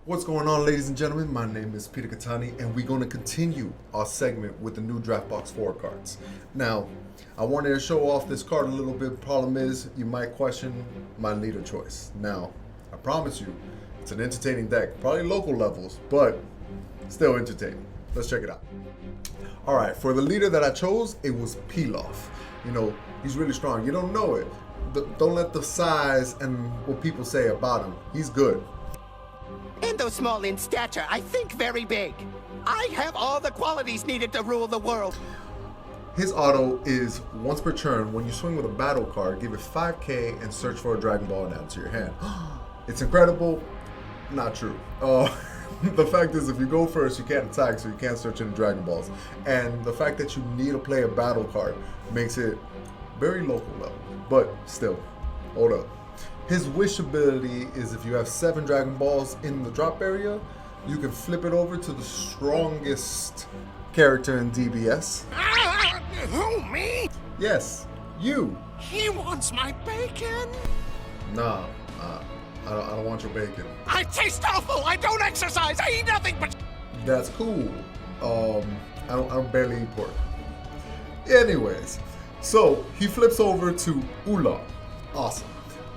What's going on, ladies and gentlemen? My name is Peter Cattani, and we're going to continue our segment with the new Draft Box 4 cards. Now, I wanted to show off this card a little bit. Problem is, you might question my leader choice. Now, I promise you, it's an entertaining deck. Probably local levels, but still entertaining. Let's check it out. All right, for the leader that I chose, it was Pilaf. You know, he's really strong. You don't know it. Don't let the size and what people say about him. He's good. And though small in stature, I think very big. I have all the qualities needed to rule the world. His auto is once per turn, when you swing with a battle card, give it 5k and search for a Dragonball and add it to your hand. It's incredible. Not true. The fact is, if you go first, you can't attack, so you can't search any Dragon Balls. And the fact that you need to play a battle card makes it very local level. But still, hold up. His wish ability is if you have 7 Dragon Balls in the drop area, you can flip it over to the strongest character in DBS. Who, me? Yes, you. He wants my bacon. Nah, I don't want your bacon. I taste awful. I don't exercise. I eat nothing but... That's cool. I don't barely eat pork. Anyways, so he flips over to Oolong. Awesome.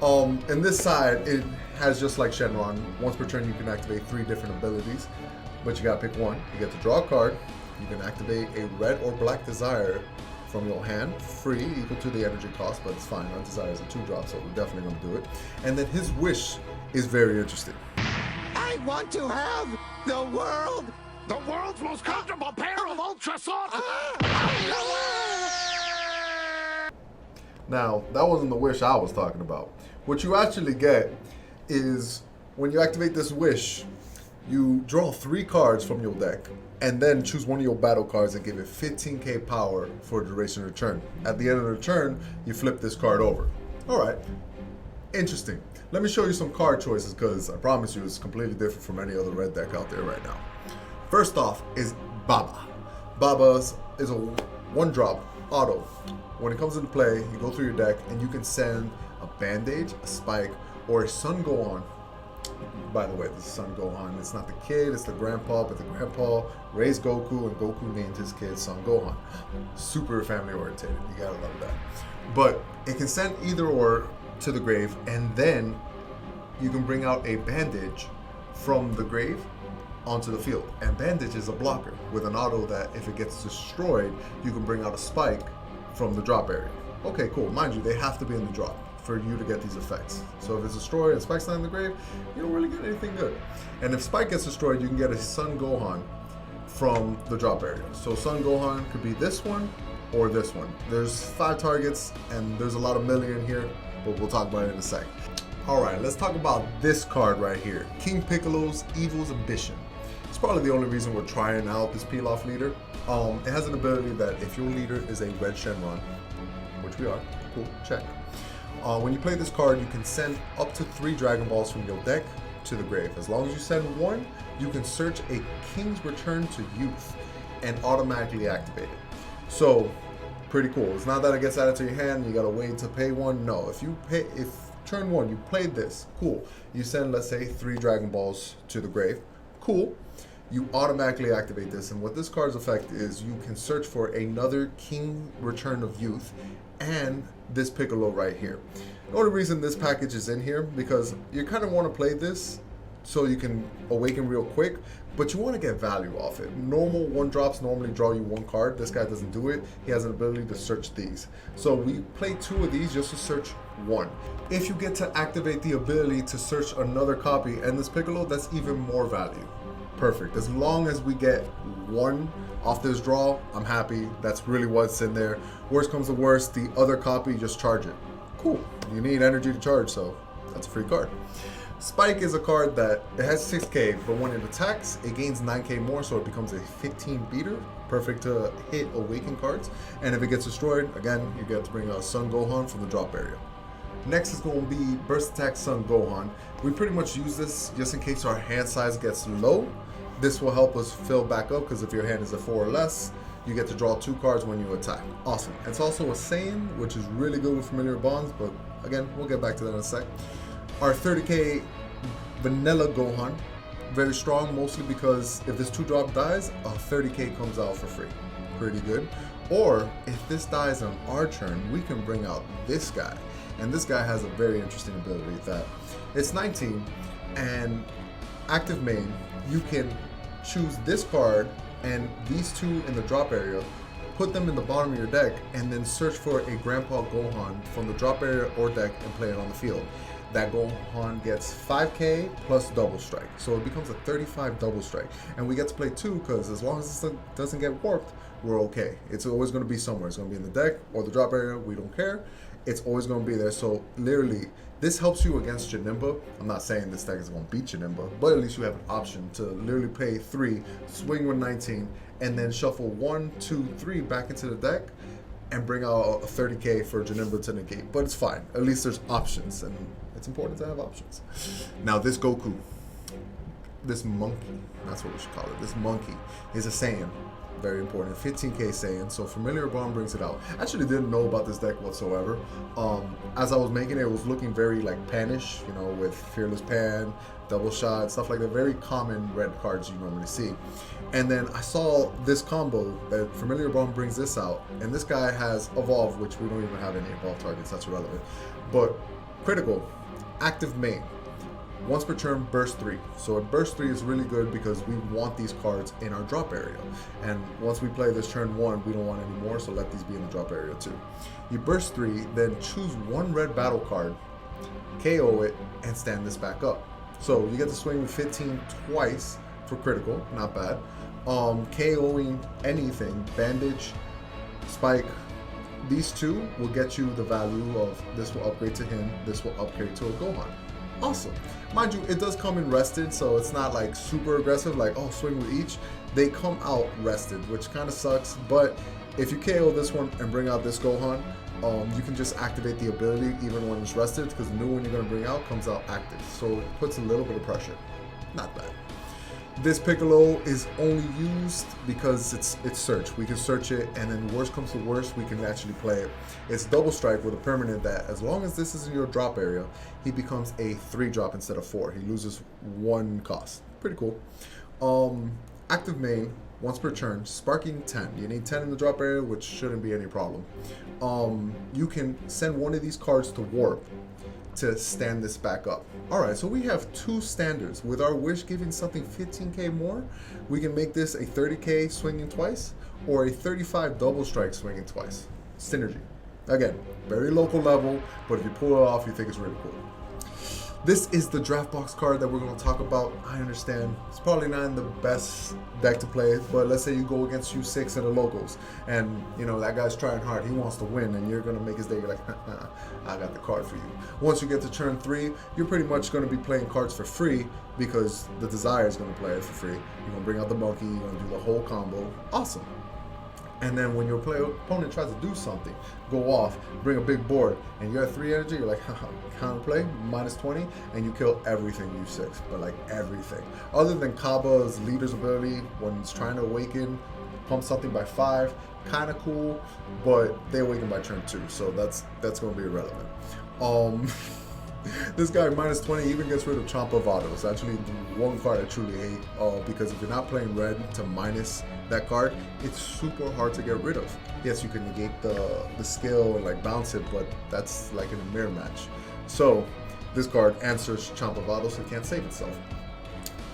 And this side, it has just like Shenron. Once per turn, you can activate 3 different abilities, but you gotta pick one. You get to draw a card. You can activate a red or black desire from your hand, free, equal to the energy cost, but it's fine. Our desire is a 2-drop, so we're definitely gonna do it. And then his wish is very interesting. I want to have the world. The world's most comfortable pair of ultra soft. Now, that wasn't the wish I was talking about. What you actually get is when you activate this wish, you draw 3 cards from your deck and then choose one of your battle cards and give it 15k power for the duration of the turn. At the end of the turn, you flip this card over. All right, interesting. Let me show you some card choices because I promise you it's completely different from any other red deck out there right now. First off is Baba. Baba's is a 1-drop auto. When it comes into play, you go through your deck and you can send a Bandage, a Spike, or a Sun Gohan. By the way, this is Sun Gohan. It's not the kid, it's the grandpa, but the grandpa raised Goku and Goku named his kid Sun Gohan. Super family oriented. You gotta love that. But it can send either or to the grave, and then you can bring out a Bandage from the grave onto the field. And Bandage is a blocker with an auto that if it gets destroyed, you can bring out a Spike from the drop area. Okay, cool. Mind you, they have to be in the drop for you to get these effects. So if it's destroyed and Spike's not in the grave, you don't really get anything good. And if Spike gets destroyed, you can get a Sun Gohan from the drop area. So Sun Gohan could be this one or this one. There's 5 targets and there's a lot of million here, but we'll talk about it in a sec. All right, let's talk about this card right here. King Piccolo's Evil's Ambition. It's probably the only reason we're trying out this Pilaf leader. It has an ability that if your leader is a red Shenron, which we are, cool, check. When you play this card, you can send up to 3 Dragon Balls from your deck to the grave. As long as you send 1, you can search a King's Return to Youth and automatically activate it. So, pretty cool. It's not that it gets added to your hand, you gotta wait to pay 1. No, if turn 1, you played this, cool. You send, let's say, 3 Dragon Balls to the grave, cool. You automatically activate this, and what this card's effect is, you can search for another King Return of Youth and this Piccolo right here. The only reason this package is in here, because you kind of want to play this so you can awaken real quick, but you want to get value off it. Normal 1-drops normally draw you 1 card. This guy doesn't do it. He has an ability to search these. So we play 2 of these just to search 1. If you get to activate the ability to search another copy and this Piccolo, that's even more value. Perfect. As long as we get 1 off this draw, I'm happy. That's really what's in there. Worst comes to worst, the other copy, just charge it. Cool. You need energy to charge, so that's a free card. Spike is a card that it has 6k, but when it attacks, it gains 9k more, so it becomes a 15 beater. Perfect to hit awaken cards. And if it gets destroyed, again, you get to bring out Sun Gohan from the drop area. Next is going to be Burst Attack Sun Gohan. We pretty much use this just in case our hand size gets low. This will help us fill back up because if your hand is a 4 or less, you get to draw 2 cards when you attack. Awesome. It's also a Saiyan, which is really good with familiar bonds, but again, we'll get back to that in a sec. Our 30k Vanilla Gohan. very strong, mostly because if this 2-drop dies, a 30k comes out for free. Pretty good. Or if this dies on our turn, we can bring out this guy. And this guy has a very interesting ability that it's 19, and active main, you can choose this card and these two in the drop area, put them in the bottom of your deck, and then search for a Grandpa Gohan from the drop area or deck and play it on the field. That Gohan gets 5k plus double strike, so it becomes a 35 double strike, and we get to play 2 because as long as it doesn't get warped, we're okay. It's always going to be somewhere. It's going to be in the deck or the drop area. We don't care. It's always going to be there. So literally, this helps you against Janemba. I'm not saying this deck is going to beat Janemba, but at least you have an option to literally pay 3, swing with 19, and then shuffle 1, 2, 3 back into the deck and bring out a 30k for Janemba to negate. But it's fine. At least there's options, and it's important to have options. Now this Goku, this monkey, that's what we should call it. This monkey is a Saiyan. Very important. 15k Saiyan, so Familiar Bond brings it out. I actually didn't know about this deck whatsoever. As I was making it, it was looking very like Panish, you know, with Fearless Pan, Double Shot, stuff like that. Very common red cards you normally see. And then I saw this combo that Familiar Bond brings this out, and this guy has Evolve, which we don't even have any Evolve targets, that's irrelevant. But critical, active main. Once per turn, burst 3. So a burst 3 is really good because we want these cards in our drop area. And once we play this turn 1, we don't want any more, so let these be in the drop area too. You burst 3, then choose 1 red battle card, KO it, and stand this back up. So you get to swing with 15 twice for critical, not bad. KOing anything, Bandage, Spike, these 2 will get you the value of this will upgrade to him, this will upgrade to a Gohan. Awesome. Mind you, it does come in rested, so it's not like super aggressive, like, oh, swing with each. They come out rested, which kind of sucks, but if you KO this one and bring out this Gohan, you can just activate the ability even when it's rested, because the new one you're going to bring out comes out active, so it puts a little bit of pressure. Not bad. This Piccolo is only used because it's search. We can search it, and then worst comes to worst, we can actually play it. It's double strike with a permanent that as long as this is in your drop area, he becomes a 3-drop instead of 4. He loses 1 cost. Pretty cool. Active main, once per turn, sparking 10. You need 10 in the drop area, which shouldn't be any problem. You can send one of these cards to warp to stand this back up. Alright, so we have 2 standards. With our wish giving something 15k more, we can make this a 30k swinging twice, or a 35 double strike swinging twice. Synergy. Again, very local level, but if you pull it off, you think it's really cool. This is the draft box card that we're going to talk about. I understand it's probably not in the best deck to play, but let's say you go against U6 in the locals, and you know that guy's trying hard. He wants to win, and you're going to make his day. You're like, I got the card for you. Once you get to turn 3, you're pretty much going to be playing cards for free because the Desire is going to play it for free. You're going to bring out the monkey. You're going to do the whole combo. Awesome. And then when your opponent tries to do something, go off, bring a big board, and you're at 3 energy, you're like, haha, counterplay, minus 20, and you kill everything U6, but like everything. Other than Kaba's leader's ability, when he's trying to awaken, pump something by 5, kind of cool, but they awaken by turn 2, so that's going to be irrelevant. This guy, minus 20, even gets rid of Champa Vado. It's actually the one card I truly hate, because if you're not playing red to minus that card, it's super hard to get rid of. Yes, you can negate the skill and like bounce it, but that's like in a mirror match. So this card answers Champa Vado, so it can't save itself.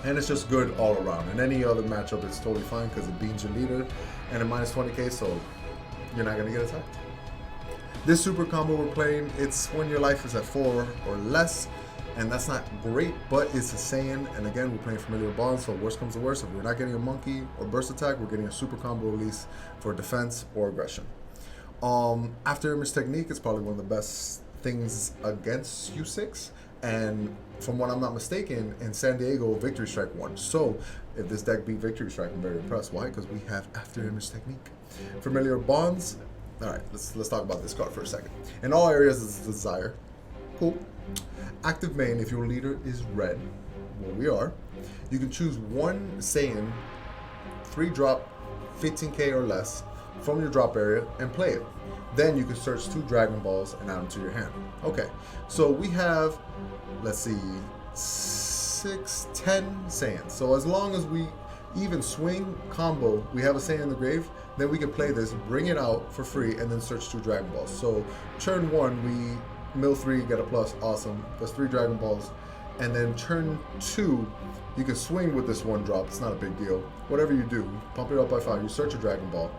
And it's just good all around. In any other matchup, it's totally fine because it beans your leader and a minus 20k, so you're not going to get attacked. This super combo we're playing, it's when your life is at 4 or less, and that's not great, but it's a Saiyan, and again, we're playing Familiar Bond, so worst comes to worst, if we're not getting a monkey or burst attack, we're getting a super combo release for defense or aggression. After Image Technique, it's probably one of the best things against U6, and from what I'm not mistaken, in San Diego, Victory Strike won. So if this deck beat Victory Strike, I'm very impressed. Why? Because we have After Image Technique. Familiar Bonds. All right, let's talk about this card for a second. In all areas, it's Desire. Cool. Active main, if your leader is red, well, we are, you can choose 1 Saiyan, 3-drop, 15k or less from your drop area and play it. Then you can search 2 Dragon Balls and add them to your hand. Okay, so we have, let's see, 6, 10 Saiyans. So as long as we even swing combo, we have a Saiyan in the grave, then we can play this, bring it out for free, and then search 2 Dragon Balls. So turn 1, we mill 3, get a plus, awesome. That's 3 Dragon Balls. And then turn 2, you can swing with this 1 drop. It's not a big deal. Whatever you do, pump it up by 5, you search a Dragon Ball,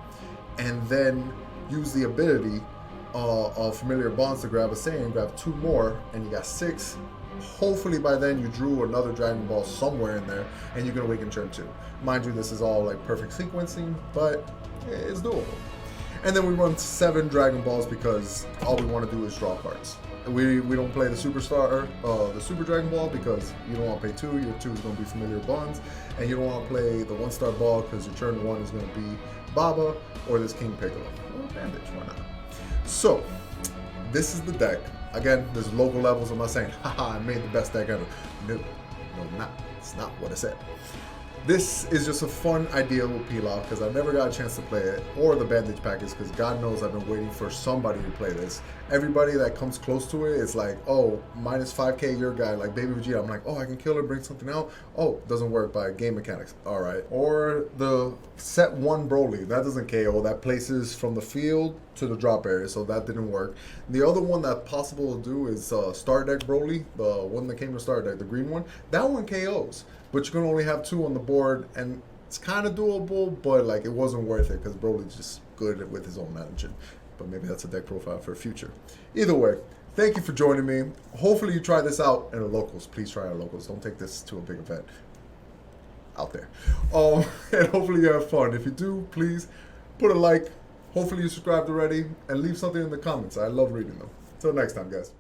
and then use the ability of Familiar Bonds to grab a Saiyan, grab 2 more, and you got 6. Hopefully by then you drew another Dragon Ball somewhere in there, and you can awaken turn 2. Mind you, this is all like perfect sequencing, but it's doable. And then we run 7 Dragon Balls because all we want to do is draw cards. We don't play the Superstar, the Super Dragon Ball, because you don't want to pay 2. Your 2 is going to be Familiar Bonds, and you don't want to play the 1-star ball because your turn 1 is going to be Baba or this King Piccolo. Or Bandage, why not? So, this is the deck. Again, there's local levels. I'm not saying, haha, I made the best deck ever. No, not. It's not what I said. This is just a fun idea with Pilaf because I never got a chance to play it, or the Bandage package, because God knows I've been waiting for somebody to play this. Everybody that comes close to it is like, oh, minus 5k your guy, like Baby Vegeta. I'm like, oh, I can kill her, bring something out. Oh, doesn't work by game mechanics. All right. Or the set 1 Broly, that doesn't KO. That places from the field to the drop area, so that didn't work. The other one that's possible to do is Star Deck Broly, the one that came to Star Deck, the green one. That one KOs, but you can only have 2 on the board, and it's kind of doable, but like it wasn't worth it because Broly's just good with his own engine. But maybe that's a deck profile for the future. Either way, thank you for joining me. Hopefully you try this out in the locals. Please try our locals. Don't take this to a big event out there. And hopefully you have fun. If you do, please put a like. Hopefully you subscribed already, and leave something in the comments. I love reading them. Till next time, guys.